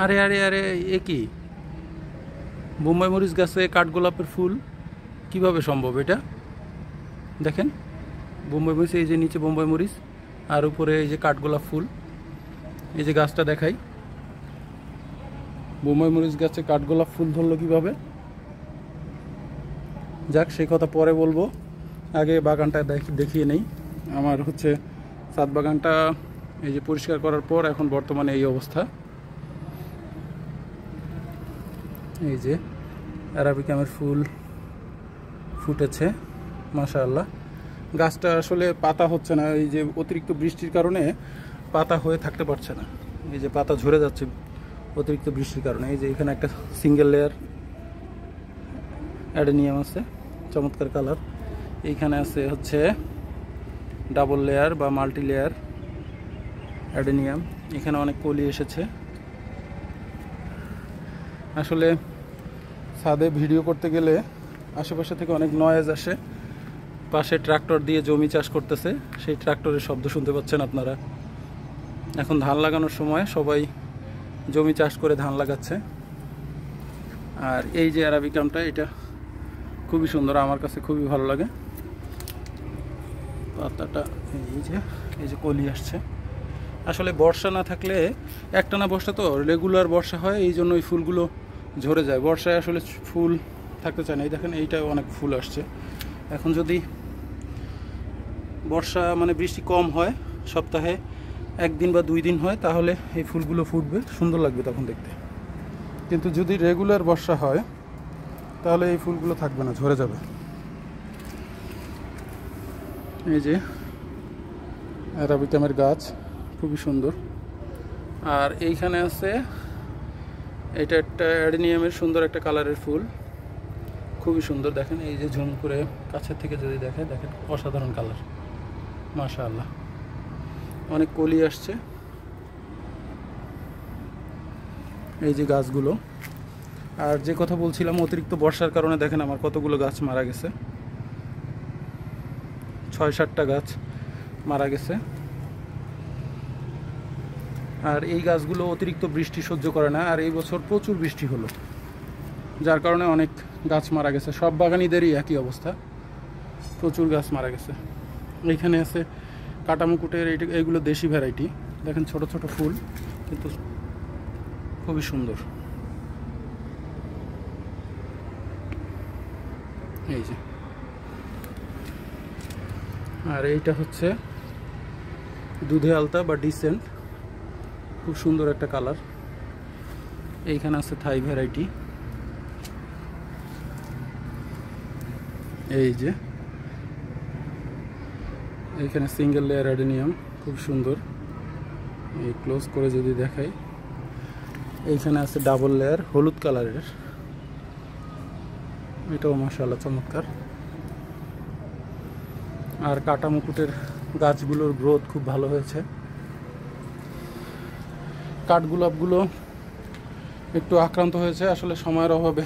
আরে আরে আরে, এ কি? বোম্বাই মরিচ গাছে কাঠগোলাপের ফুল কিভাবে সম্ভব এটা? দেখেন, বোম্বাই মরিচ, এই যে নিচে বোম্বাই মরিচ, আর উপরে এই যে কাঠগোলাপ ফুল। এই যে গাছটা দেখাই, বোম্বাই মরিচ গাছে কাঠগোলাপ ফুল ধরলো কিভাবে? যাক, সেই কথা পরে বলবো, আগে বাগানটা দেখিয়ে নেই। আমার হচ্ছে ছাদ বাগানটা এই যে পরিষ্কার করার পর এখন বর্তমানে এই অবস্থা। এই যে অ্যারাবিকামের ফুল ফুটেছে, মাশাআল্লাহ। গাছটা আসলে পাতা হচ্ছে না, এই যে অতিরিক্ত বৃষ্টির কারণে পাতা হয়ে থাকতে পারছে না। এই যে পাতা ঝরে যাচ্ছে অতিরিক্ত বৃষ্টির কারণে। এই যে এখানে একটা সিঙ্গেল লেয়ার অ্যাডেনিয়াম আছে, চমৎকার কালার। এইখানে আছে হচ্ছে ডাবল লেয়ার বা মাল্টি লেয়ার অ্যাডেনিয়াম। এখানে অনেক কলি এসেছে। আসলে ছাদে ভিডিও করতে গেলে আশেপাশে থেকে অনেক নয়েজ আসে। পাশে ট্রাক্টর দিয়ে জমি চাষ করতেছে, সেই ট্রাক্টরের শব্দ শুনতে পাচ্ছেন আপনারা। এখন ধান লাগানোর সময়, সবাই জমি চাষ করে ধান লাগাচ্ছে। আর এই যে অ্যারাবিকামটা, এটা খুবই সুন্দর, আমার কাছে খুবই ভালো লাগে। পাতাটা এই যে কলি আসছে। আসলে বর্ষা না থাকলে, একটানা বর্ষা তো রেগুলার বর্ষা হয়, এই জন্য ওই ফুলগুলো ঝরে যায়। বর্ষায় আসলে ফুল থাকতে চায় না। এই দেখেন, এইটাও অনেক ফুল আসছে। এখন যদি বর্ষা মানে বৃষ্টি কম হয়, সপ্তাহে 1 দিন বা 2 দিন হয়, তাহলে এই ফুলগুলো ফুটবে, সুন্দর লাগবে তখন দেখতে। কিন্তু যদি রেগুলার বর্ষা হয়, তাহলে এই ফুলগুলো থাকবে না, ঝরে যাবে। এই যে অ্যারাবিকামের গাছ, খুবই সুন্দর। আর এইখানে আছে, এটা একটা অ্যাডেনিয়ামের সুন্দর একটা কালারের ফুল, খুবই সুন্দর। দেখেন, এই যে ঝুম করে কাছের থেকে যদি দেখেন, অসাধারণ কালার, মাশাআল্লাহ। অনেক কলি আসছে। এই যে গাছগুলো। আর যে কথা বলছিলাম, অতিরিক্ত বর্ষার কারণে দেখেন আমার কতগুলো গাছ মারা গেছে, 6-7টা গাছ মারা গেছে। আর এই গাছগুলো অতিরিক্ত বৃষ্টি সহ্য করে না। আর এই বছর প্রচুর বৃষ্টি হলো, যার কারণে অনেক গাছ মারা গেছে। সব বাগানীদেরই একই অবস্থা, প্রচুর গাছ মারা গেছে। এইখানে আছে কাটামুকুটের, এইগুলো দেশি ভ্যারাইটি। দেখেন, ছোট ছোট ফুল, কিন্তু খুবই সুন্দর। এই যে, আর এইটা হচ্ছে দুধে আলতা বা ডিসেন্ট, খুব সুন্দর একটা কালার। এইখানে আছে থাই ভ্যারাইটি। এই যে এইখানে সিঙ্গেল লেয়ার অ্যাডেনিয়াম, খুব সুন্দর। এই ক্লোজ করে যদি দেখাই, এইখানে আছে ডাবল লেয়ার হলুদ কালারের, এটাও মাশাআল্লাহ চমৎকার। আর কাটা মুকুটের গাছগুলোর গ্রোথ খুব ভালো হয়েছে। কাঠগোলাপগুলো একটু আক্রান্ত হয়েছে, আসলে সময়ের অভাবে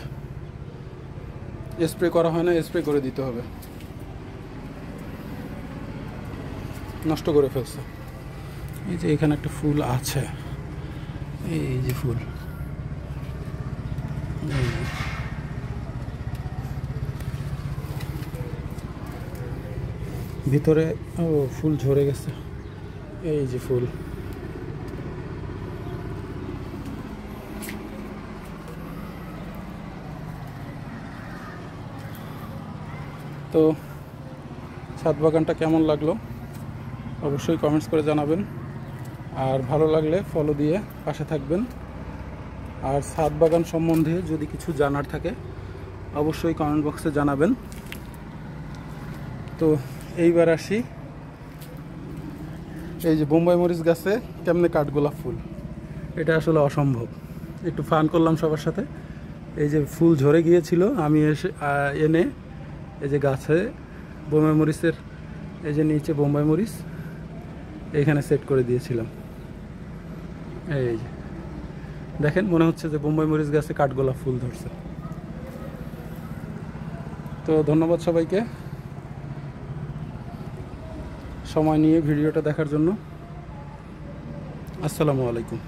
স্প্রে করা হয় না, স্প্রে করে দিতে হবে, নষ্ট করে ফেলছে। এই যে এখানে একটা ফুল আছে, এই যে ফুল, ভিতরে ফুল ঝরে গেছে। এই যে ফুল, তো ছাদ বাগানটা কেমন লাগলো অবশ্যই কমেন্টস করে জানাবেন। আর ভালো লাগলে ফলো দিয়ে পাশে থাকবেন। আর ছাদ বাগান সম্বন্ধে যদি কিছু জানার থাকে অবশ্যই কমেন্ট বক্সে জানাবেন। তো এইবার আসি, এই যে বোম্বাই মরিচ গাছে কেমনে কাঠগোলাপ ফুল, এটা আসলে অসম্ভব। একটু ফান করলাম সবার সাথে। এই যে ফুল ঝরে গিয়েছিল, আমি এনে এই যে গাছে বোম্বাই মরিচের, এই যে নিচে বোম্বাই মরিচ এইখানে সেট করে দিয়েছিলাম। এই যে দেখেন, মনে হচ্ছে যে বোম্বাই মরিচ গাছে কাঠগোলাপ ফুল ধরছে। তো ধন্যবাদ সবাইকে সময় নিয়ে ভিডিওটা দেখার জন্য। আসসালামু আলাইকুম।